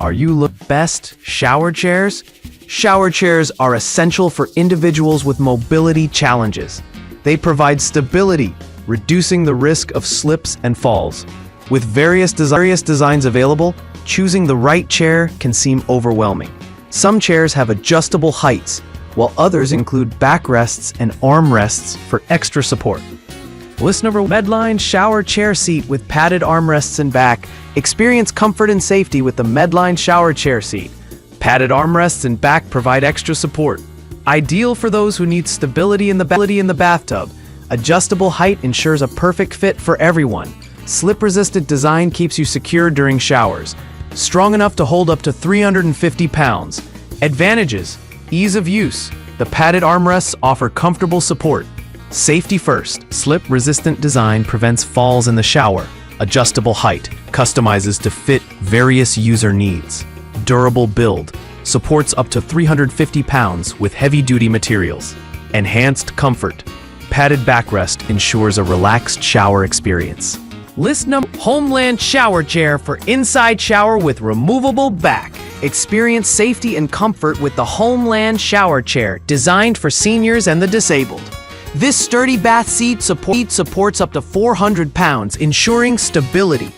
Are you best shower chairs? Shower chairs are essential for individuals with mobility challenges. They provide stability, reducing the risk of slips and falls. With various designs available, choosing the right chair can seem overwhelming. Some chairs have adjustable heights, while others include backrests and armrests for extra support. List number Medline shower chair seat with padded armrests and back. Experience comfort and safety with the Medline shower chair seat. Padded armrests and back provide extra support. Ideal for those who need stability in the bathtub. Adjustable height ensures a perfect fit for everyone. Slip-resistant design keeps you secure during showers. Strong enough to hold up to 350 pounds. Advantages: ease of use. The padded armrests offer comfortable support. Safety first. Slip-resistant design prevents falls in the shower. Adjustable height customizes to fit various user needs. Durable build supports up to 350 pounds with heavy-duty materials. Enhanced comfort. Padded backrest ensures a relaxed shower experience. List number Homeland shower chair for inside shower with removable back. Experience safety and comfort with the Homeland shower chair designed for seniors and the disabled. This sturdy bath seat supports up to 400 pounds, ensuring stability.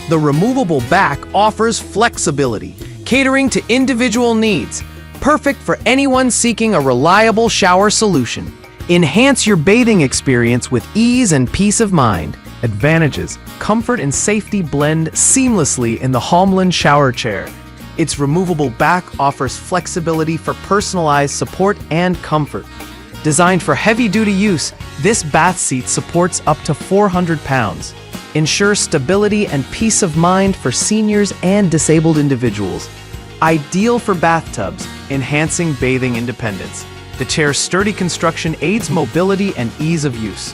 The removable back offers flexibility, catering to individual needs. Perfect for anyone seeking a reliable shower solution. Enhance your bathing experience with ease and peace of mind. Advantages: comfort and safety blend seamlessly in the Homeland shower chair. Its removable back offers flexibility for personalized support and comfort. Designed for heavy-duty use, this bath seat supports up to 400 pounds. Ensures stability and peace of mind for seniors and disabled individuals. Ideal for bathtubs, enhancing bathing independence. The chair's sturdy construction aids mobility and ease of use.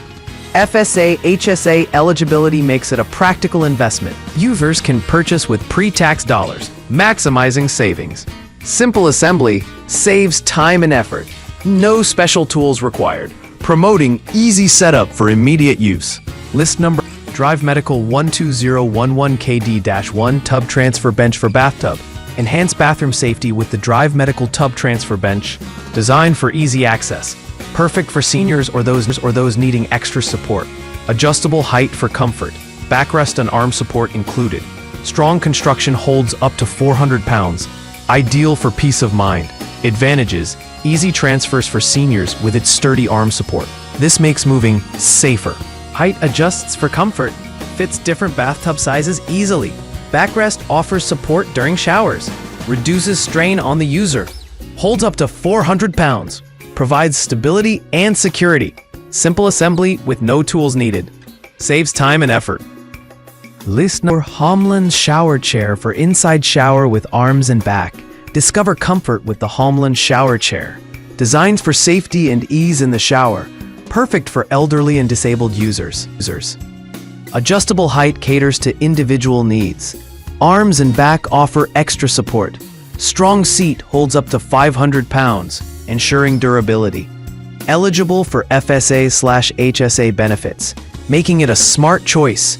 FSA HSA eligibility makes it a practical investment. Users can purchase with pre-tax dollars, maximizing savings. Simple assembly saves time and effort. No special tools required, promoting easy setup for immediate use. List number Drive Medical 12011KD-1 Tub Transfer Bench for Bathtub. Enhance bathroom safety with the Drive Medical Tub Transfer Bench, designed for easy access. Perfect for seniors or those needing extra support. Adjustable height for comfort. Backrest and arm support included. Strong construction holds up to 400 pounds. Ideal for peace of mind. Advantages: easy transfers for seniors with its sturdy arm support. This makes moving safer. Height adjusts for comfort. Fits different bathtub sizes easily. Backrest offers support during showers. Reduces strain on the user. Holds up to 400 pounds. Provides stability and security. Simple assembly with no tools needed. Saves time and effort. List number Homeland shower chair for inside shower with arms and back. Discover comfort with the Homeland shower chair. Designed for safety and ease in the shower. Perfect for elderly and disabled users. Adjustable height caters to individual needs. Arms and back offer extra support. Strong seat holds up to 500 pounds, ensuring durability. Eligible for FSA/HSA benefits, making it a smart choice.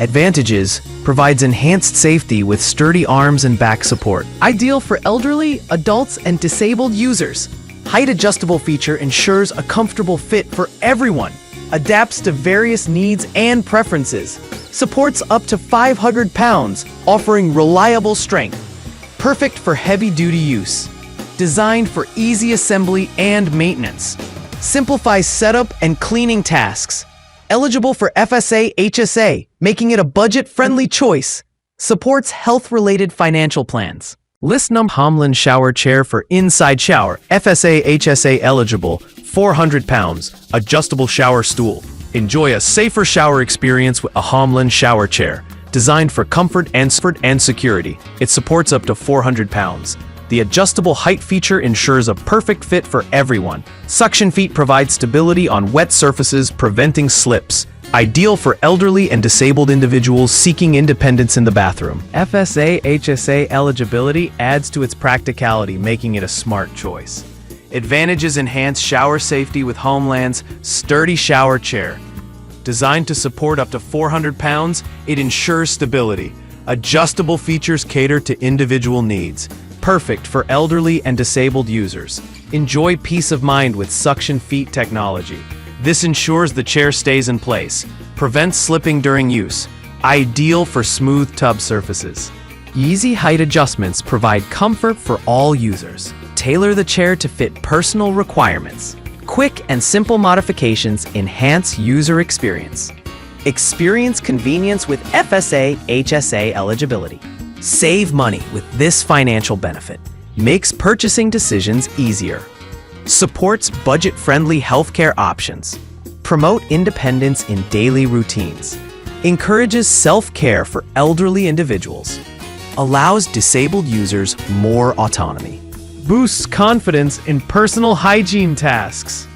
Advantages: provides enhanced safety with sturdy arms and back support. Ideal for elderly, adults, and disabled users. Height adjustable feature ensures a comfortable fit for everyone. Adapts to various needs and preferences. Supports up to 500 pounds, offering reliable strength. Perfect for heavy-duty use. Designed for easy assembly and maintenance. Simplifies setup and cleaning tasks. Eligible for FSA/HSA, making it a budget-friendly choice. Supports health-related financial plans. List number Homeland shower chair for inside shower. FSA/HSA eligible. 400 pounds. Adjustable shower stool. Enjoy a safer shower experience with a Homeland shower chair. Designed for comfort and security. It supports up to 400 pounds. The adjustable height feature ensures a perfect fit for everyone. Suction feet provide stability on wet surfaces, preventing slips. Ideal for elderly and disabled individuals seeking independence in the bathroom. FSA/HSA eligibility adds to its practicality, making it a smart choice. Advantages: enhance shower safety with Homeland's sturdy shower chair. Designed to support up to 400 pounds, it ensures stability. Adjustable features cater to individual needs, perfect for elderly and disabled users. Enjoy peace of mind with suction feet technology. This ensures the chair stays in place, prevents slipping during use, ideal for smooth tub surfaces. Easy height adjustments provide comfort for all users. Tailor the chair to fit personal requirements. Quick and simple modifications enhance user experience. Experience convenience with FSA HSA eligibility. Save money with this financial benefit. Makes purchasing decisions easier. Supports budget-friendly healthcare options. Promote independence in daily routines. Encourages self-care for elderly individuals. Allows disabled users more autonomy. Boosts confidence in personal hygiene tasks.